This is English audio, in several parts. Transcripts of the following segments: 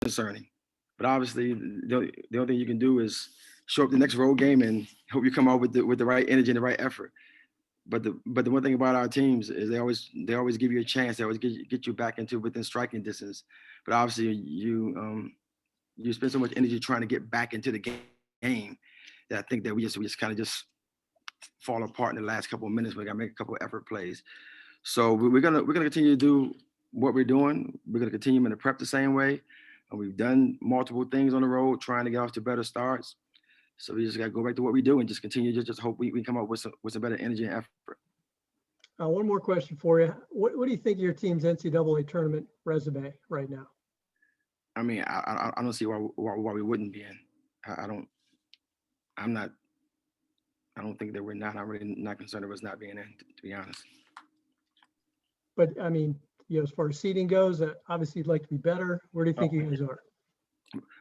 concerning. But obviously, the only thing you can do is show up the next road game and hope you come out with the right energy and the right effort. But the one thing about our teams is they always give you a chance. They always get you back into within striking distance. But obviously, you spend so much energy trying to get back into the game that I think that we just kind of just fall apart in the last couple of minutes. We got to make a couple of effort plays. So we're gonna continue to do what we're doing. We're gonna continue to prep the same way. And we've done multiple things on the road, trying to get off to better starts. So we just got to go back to what we do and just continue. Just hope we come up with some better energy and effort. One more question for you. What do you think of your team's NCAA tournament resume right now? I mean, I don't see why we wouldn't be in. I don't. I'm not. I don't think that we're not. I'm really not concerned of us not being in, to be honest. But I mean, as far as seeding goes, obviously you'd like to be better. Where do you think you guys are?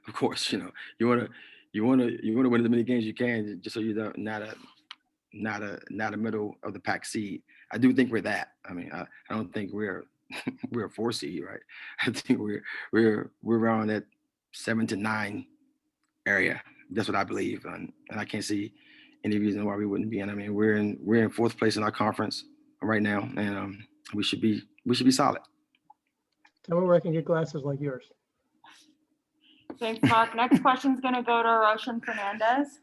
Of course, you want to win as many games as you can, just so you're not a middle of the pack seed. I do think we're that. I mean, I don't think we're we're a 4 seed, right? I think we're around that 7 to 9 area. That's what I believe, and I can't see any reason why we wouldn't be in. I mean, we're in fourth place in our conference right now, and we should be solid. Tell me where I can get glasses like yours. Thanks, Mark. Next question is going to go to Roshan Fernandez.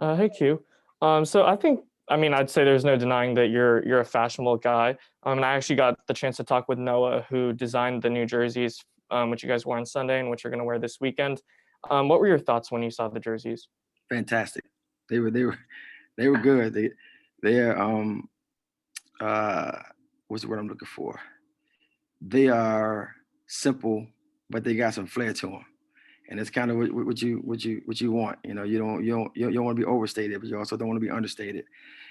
Hey, Q. So I'd say there's no denying that you're a fashionable guy. And I actually got the chance to talk with Noah, who designed the new jerseys, which you guys wore on Sunday and which you're going to wear this weekend. What were your thoughts when you saw the jerseys? Fantastic. They were good. They're what's the word I'm looking for? They are simple, but they got some flair to them. And it's kind of what you want. You don't want to be overstated, but you also don't want to be understated.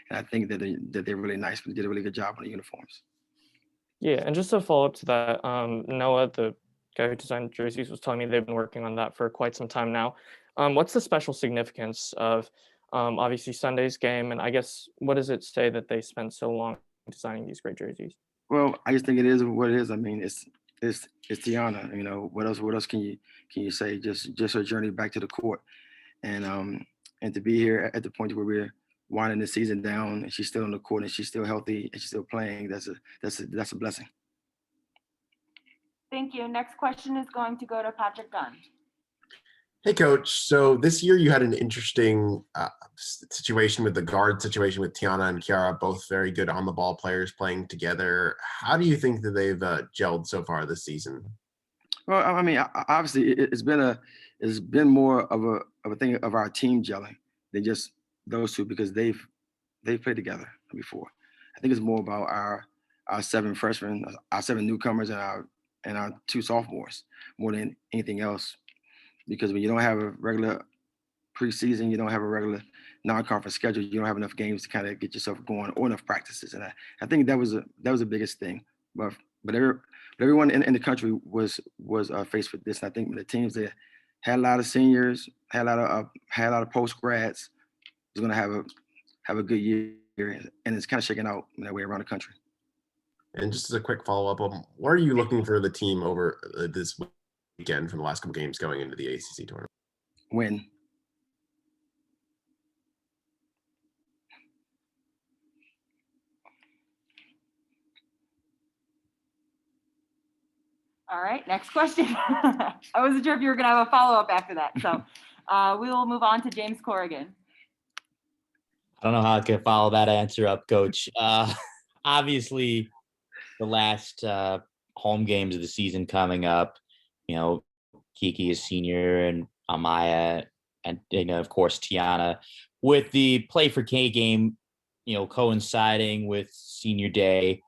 And I think that they're really nice. They did a really good job on the uniforms. Yeah, and just to follow up to that, Noah, the guy who designed jerseys, was telling me they've been working on that for quite some time now. What's the special significance of obviously Sunday's game, and I guess what does it say that they spent so long designing these great jerseys? Well, I just think it is what it is. I mean, it's Tiana. What else can you say? Just her journey back to the court, and to be here at the point where we're winding the season down, and she's still on the court, and she's still healthy, and she's still playing. That's a blessing. Thank you. Next question is going to go to Patrick Gunn. Hey, Coach. So this year you had an interesting situation with the guard situation with Tiana and Kiara, both very good on the ball players playing together. How do you think that they've gelled so far this season? Well, I mean, obviously it's been more of a thing of our team gelling than just those two, because they've played together before. I think it's more about our 7 freshmen, our 7 newcomers, and our 2 sophomores more than anything else. Because when you don't have a regular preseason, you don't have a regular non-conference schedule, you don't have enough games to kind of get yourself going, or enough practices. And I think that was the biggest thing. But everyone in the country was faced with this. And I think the teams that had a lot of seniors, had a lot of post grads, was going to have a good year, and it's kind of shaking out in that way around the country. And just as a quick follow-up, what are you looking for the team over this weekend from the last couple games going into the ACC tournament? Win. All right, next question. I wasn't sure if you were going to have a follow-up after that. So we will move on to James Corrigan. I don't know how I can follow that answer up, Coach. Obviously, the last home games of the season coming up, Kiki is senior and Amaya and of course Tiana. With the Play for K game, coinciding with senior day,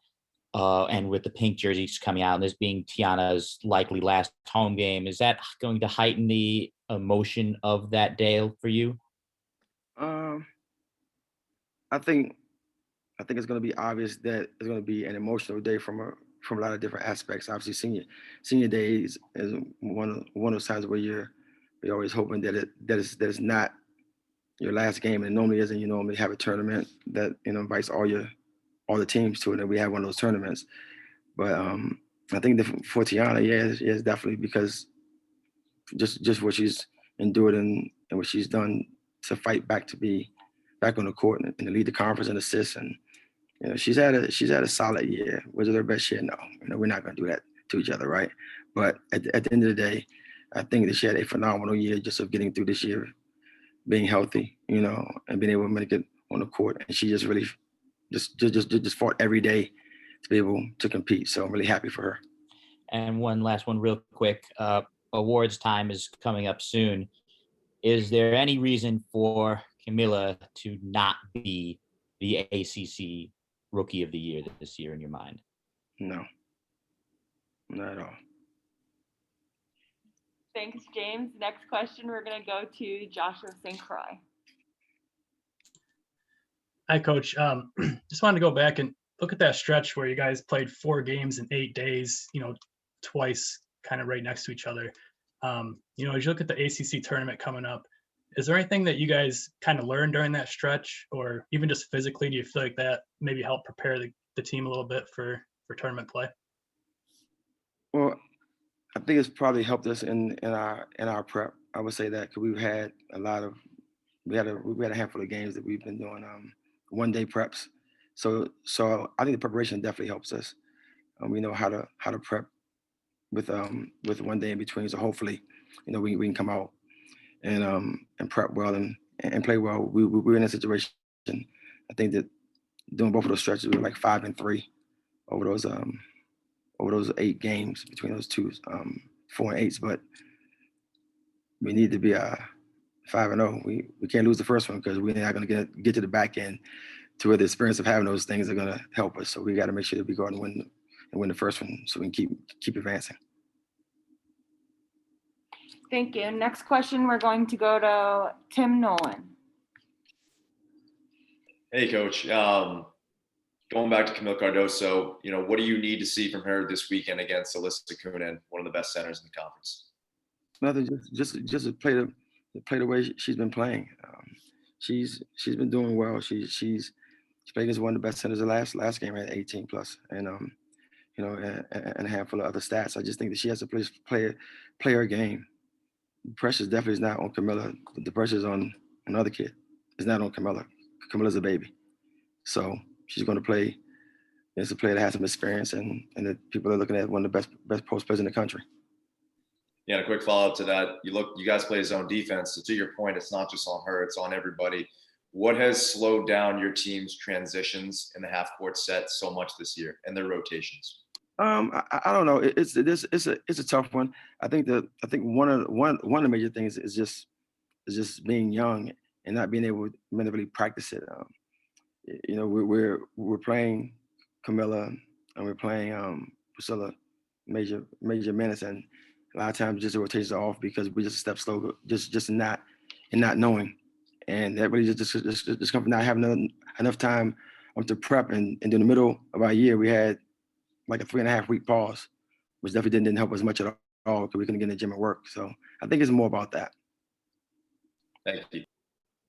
and with the pink jerseys coming out, and this being Tiana's likely last home game, is that going to heighten the emotion of that day for you? I think it's going to be obvious that it's going to be an emotional day from a lot of different aspects. Obviously, senior days is one of those times where you're always hoping that it's not your last game, and it normally isn't. You normally have a tournament that invites all the teams to it, and we have one of those tournaments. But I think that for Tiana, yes, definitely, because just what she's endured and what she's done to fight back to be back on the court and to lead the conference in assists. And she's had a solid year. Was it her best year? No. We're not going to do that to each other, right? But at the end of the day, I think that she had a phenomenal year just of getting through this year, being healthy, and being able to make it on the court. And she just really just fought every day to be able to compete. So I'm really happy for her. And one last one real quick. Awards time is coming up soon. Is there any reason for Camilla to not be the ACC Rookie of the Year this year in your mind? No, not at all. Thanks, James. Next question, we're going to go to Joshua St. Croix. Hi, Coach. Just wanted to go back and look at that stretch where you guys played 4 games in 8 days, twice kind of right next to each other. As you look at the ACC tournament coming up, is there anything that you guys kind of learned during that stretch, or even just physically, do you feel like that maybe helped prepare the team a little bit for tournament play? Well, I think it's probably helped us in our prep. I would say that because we've had we had a handful of games that we've been doing 1-day preps. So I think the preparation definitely helps us. We know how to prep with 1 day in between. So hopefully, we can come out and prep well and play well. We're in a situation. I think that doing both of those stretches, we were like 5-3 over those 8 games between those 4 and 8s. But we need to be 5-0. We can't lose the first one because we're not going to get to the back end to where the experience of having those things are going to help us. So we got to make sure that we go out and win the first one so we can keep advancing. Thank you. Next question, we're going to go to Tim Nolan. Hey, Coach. Going back to Camille Cardoso, what do you need to see from her this weekend against Alyssa Kunin, one of the best centers in the conference? Nothing, just to play the way she's been playing. She's been doing well. She's played against one of the best centers. The last game had 18 plus, and and a handful of other stats. I just think that she has to play her game. The pressure definitely is not on Camilla. The pressure is on another kid. It's not on Camilla. Camilla's a baby, so she's going to play. It's a player that has some experience, and that people are looking at one of the best post players in the country. Yeah, and a quick follow-up to that. You guys play zone defense. So to your point, it's not just on her, it's on everybody. What has slowed down your team's transitions in the half-court set so much this year and their rotations? I don't know. It's a tough one. I think one of the major things is just being young and not being able to really practice it. We're playing Camilla and we're playing Priscilla major minutes, and a lot of times just the rotations are off because we're just a step slow, just not knowing, and that really just comes from not having enough time to prep. And in the middle of our year, we had like a 3.5 week pause, which definitely didn't help us much at all because we couldn't get in the gym and work. So I think it's more about that. Thank you.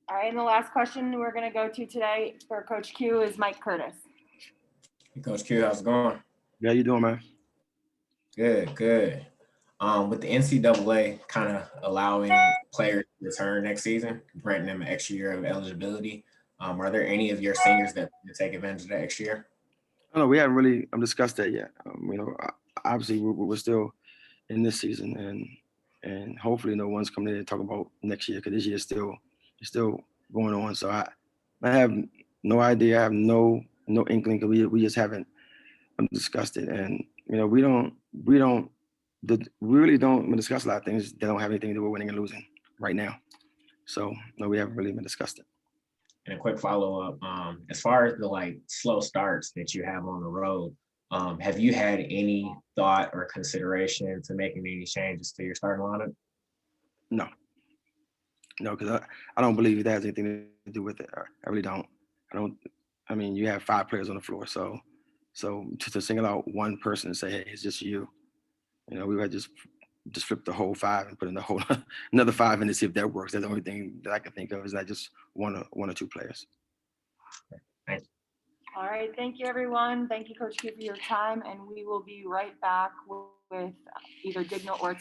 All right, and the last question we're going to go to today for Coach Q is Mike Curtis. Hey, Coach Q, how's it going? How you doing, man? Good. With the NCAA kind of allowing players to return next season, granting them an extra year of eligibility, are there any of your seniors that take advantage of that extra year? I don't know. We haven't really discussed that yet. Obviously we're still in this season, and hopefully no one's coming in and talking about next year because this year is still going on. So I have no idea. I have no inkling because we just haven't discussed it, and we really don't discuss a lot of things that don't have anything to do with winning and losing right now. So no, we haven't really discussed it. And a quick follow-up, as far as the slow starts that you have on the road, have you had any thought or consideration to making any changes to your starting lineup? No, because I don't believe that has anything to do with it. I really don't. I mean, you have 5 players on the floor, so to single out one person and say, hey, it's just you, we would just flip the whole 5 and put in another 5 in to see if that works. That's the only thing that I can think of is not just one or 2 players. Thank you. All right, thank you, everyone. Thank you, Coach Q, for your time, and we will be right back with either Digno or